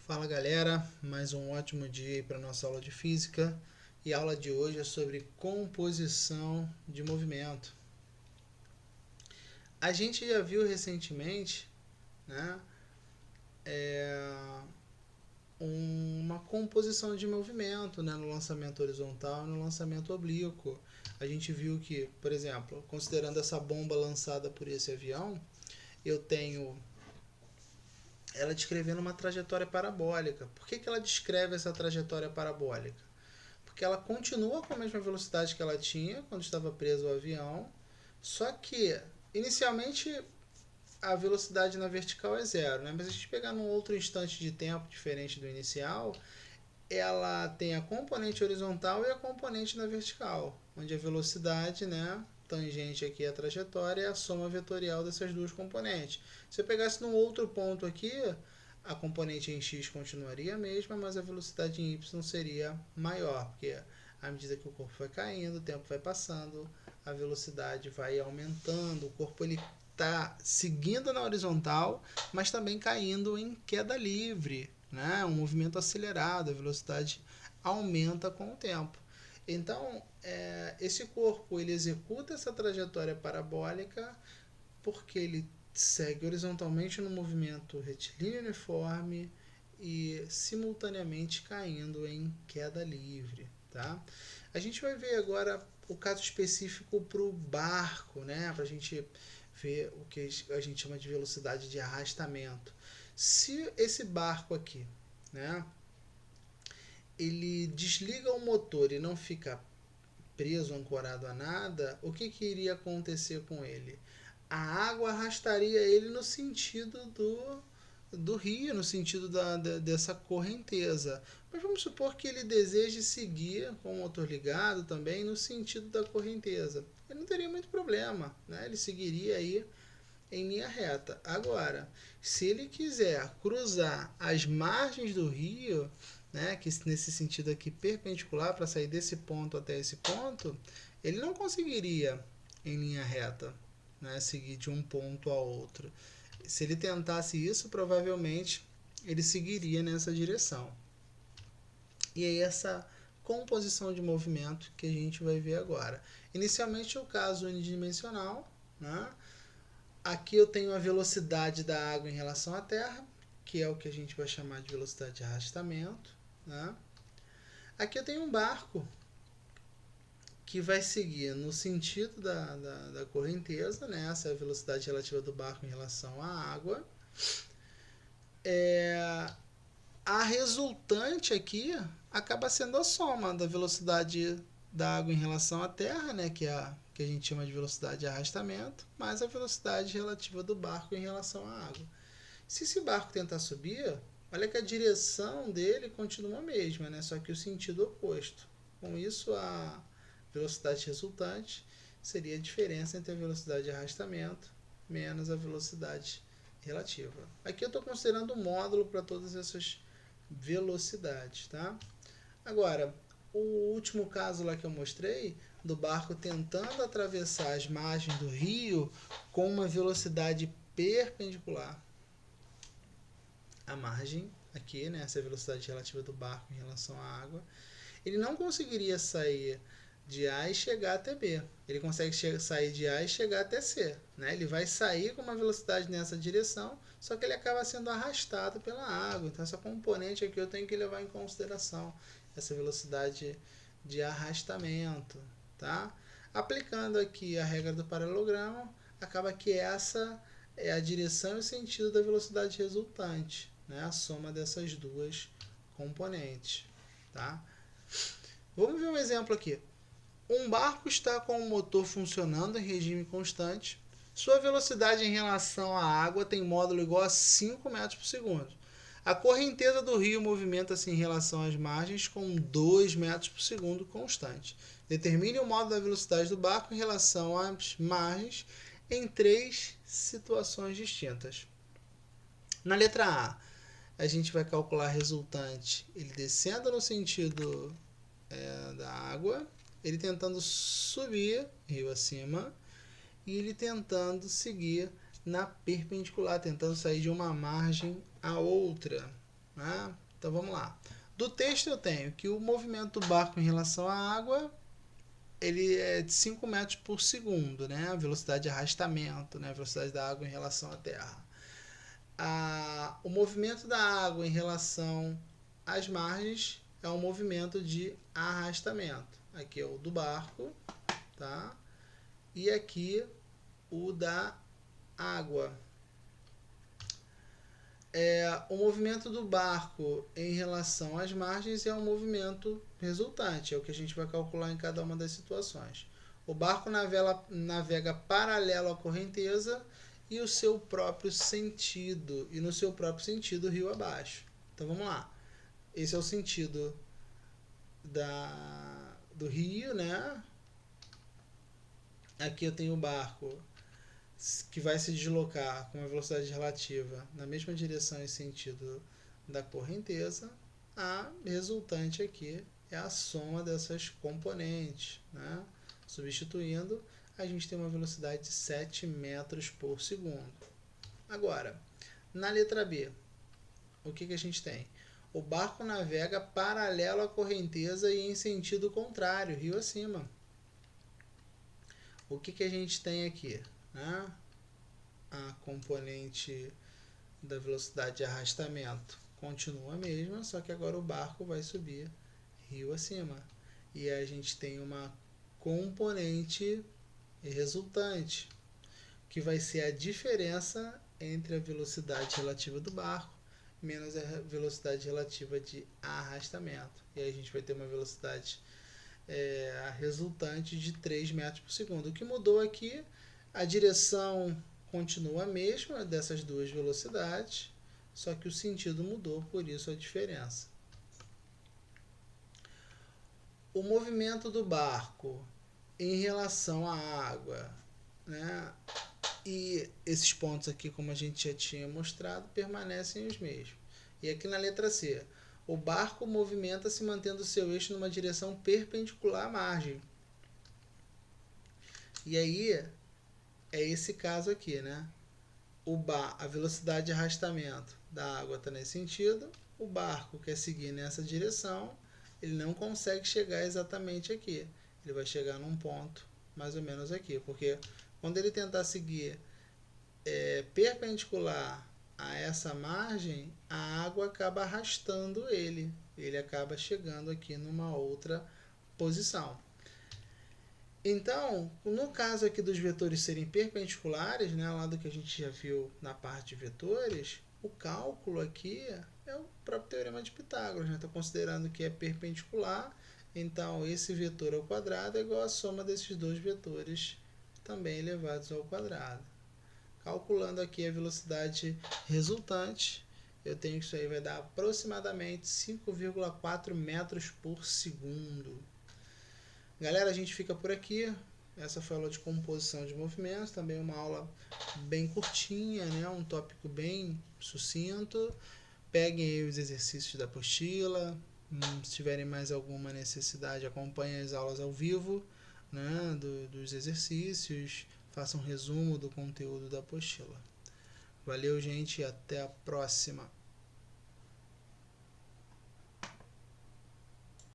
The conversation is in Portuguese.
Fala galera, mais um ótimo dia para nossa aula de física e a aula de hoje é sobre composição de movimento. A gente já viu recentemente, né, uma composição de movimento, né, no lançamento horizontal e no lançamento oblíquo. A gente viu que, por exemplo, considerando essa bomba lançada por esse avião, eu tenho ela descrevendo uma trajetória parabólica. Por que ela descreve essa trajetória parabólica? Porque ela continua com a mesma velocidade que ela tinha quando estava preso ao avião, só que inicialmente a velocidade na vertical é zero, né? Mas se a gente pegar num outro instante de tempo diferente do inicial, ela tem a componente horizontal e a componente na vertical, onde a velocidade, né, tangente aqui à trajetória é a soma vetorial dessas duas componentes. Se eu pegasse num outro ponto aqui, a componente em x continuaria a mesma, mas a velocidade em y seria maior, porque à medida que o corpo vai caindo, o tempo vai passando, a velocidade vai aumentando, o corpo ele está seguindo na horizontal, mas também caindo em queda livre, né? Um movimento acelerado, a velocidade aumenta com o tempo. Então, esse corpo ele executa essa trajetória parabólica porque ele segue horizontalmente no movimento retilíneo uniforme e simultaneamente caindo em queda livre, tá? A gente vai ver agora o caso específico para o barco, né? Para a gente ver o que a gente chama de velocidade de arrastamento. Se esse barco aqui, né, ele desliga o motor e não fica preso, ancorado a nada, o que iria acontecer com ele? A água arrastaria ele no sentido do rio, no sentido dessa correnteza. Mas vamos supor que ele deseje seguir com o motor ligado também no sentido da correnteza. Ele não teria muito problema, né? Ele seguiria aí em linha reta. Agora, se ele quiser cruzar as margens do rio, né, que nesse sentido aqui perpendicular para sair desse ponto até esse ponto, ele não conseguiria em linha reta, né, seguir de um ponto a outro. Se ele tentasse isso, provavelmente ele seguiria nessa direção. E é essa composição de movimento que a gente vai ver agora. Inicialmente o caso unidimensional, né? Aqui eu tenho a velocidade da água em relação à Terra, que é o que a gente vai chamar de velocidade de arrastamento, né? Aqui eu tenho um barco que vai seguir no sentido da correnteza, né? Essa é a velocidade relativa do barco em relação à água. A resultante aqui acaba sendo a soma da velocidade da água em relação à Terra, né? Que a gente chama de velocidade de arrastamento, mais a velocidade relativa do barco em relação à água. Se esse barco tentar subir, olha que a direção dele continua a mesma, né? Só que o sentido oposto. Com isso, a velocidade resultante seria a diferença entre a velocidade de arrastamento menos a velocidade relativa. Aqui eu estou considerando um módulo para todas essas velocidades, tá? Agora, o último caso lá que eu mostrei, do barco tentando atravessar as margens do rio com uma velocidade perpendicular a margem aqui, né, essa é a velocidade relativa do barco em relação à água, ele não conseguiria sair de A e chegar até B. Ele consegue sair de A e chegar até C. Né? Ele vai sair com uma velocidade nessa direção, só que ele acaba sendo arrastado pela água. Então, essa componente aqui eu tenho que levar em consideração, essa velocidade de arrastamento. Tá? Aplicando aqui a regra do paralelogramo, acaba que essa é a direção e o sentido da velocidade resultante, né? A soma dessas duas componentes. Tá? Vamos ver um exemplo aqui. Um barco está com o motor funcionando em regime constante. Sua velocidade em relação à água tem módulo igual a 5 metros por segundo. A correnteza do rio movimenta-se em relação às margens com 2 metros por segundo constante. Determine o módulo da velocidade do barco em relação às margens em 3 situações distintas. Na letra A, a gente vai calcular a resultante ele descendo no sentido da água, ele tentando subir rio acima e ele tentando seguir na perpendicular, tentando sair de uma margem a outra. né? Então vamos lá. Do texto eu tenho que o movimento do barco em relação à água ele é de 5 metros por segundo, né? A velocidade de arrastamento, né? A velocidade da água em relação à terra. O movimento da água em relação às margens é um movimento de arrastamento. Aqui é o do barco, tá? E aqui o da água. O movimento do barco em relação às margens é um movimento resultante, é o que a gente vai calcular em cada uma das situações. O barco navega paralelo à correnteza e o seu próprio sentido, e no seu próprio sentido rio abaixo. Então vamos lá. Esse é o sentido do rio, né? Aqui eu tenho o barco que vai se deslocar com uma velocidade relativa na mesma direção e sentido da correnteza, a resultante aqui é a soma dessas componentes, né? Substituindo, a gente tem uma velocidade de 7 metros por segundo. Agora, na letra B, o que a gente tem? O barco navega paralelo à correnteza e em sentido contrário, rio acima. O que a gente tem aqui? Né? A componente da velocidade de arrastamento continua a mesma, só que agora o barco vai subir rio acima. E a gente tem uma componente resultante, que vai ser a diferença entre a velocidade relativa do barco menos a velocidade relativa de arrastamento. E aí a gente vai ter uma velocidade resultante de 3 metros por segundo. O que mudou aqui, a direção continua a mesma dessas duas velocidades, só que o sentido mudou, por isso a diferença. O movimento do barco em relação à água, né? E esses pontos aqui, como a gente já tinha mostrado, permanecem os mesmos. E aqui na letra C, o barco movimenta-se mantendo seu eixo numa direção perpendicular à margem. E aí, é esse caso aqui, né? A velocidade de arrastamento da água está nesse sentido, o barco quer seguir nessa direção, ele não consegue chegar exatamente aqui. Ele vai chegar num ponto mais ou menos aqui, porque quando ele tentar seguir perpendicular a essa margem, a água acaba arrastando ele. Ele acaba chegando aqui numa outra posição. Então, no caso aqui dos vetores serem perpendiculares, né, lá do que a gente já viu na parte de vetores, o cálculo aqui é o próprio teorema de Pitágoras. Está considerando que é perpendicular, então esse vetor ao quadrado é igual à soma desses dois vetores também elevados ao quadrado. Calculando aqui a velocidade resultante, eu tenho que isso aí vai dar aproximadamente 5,4 metros por segundo. Galera, a gente fica por aqui. Essa foi a aula de composição de movimentos, também uma aula bem curtinha, né? Um tópico bem sucinto. Peguem aí os exercícios da apostila. Se tiverem mais alguma necessidade, acompanhem as aulas ao vivo, né? Dos exercícios. Façam um resumo do conteúdo da apostila. Valeu, gente, e até a próxima.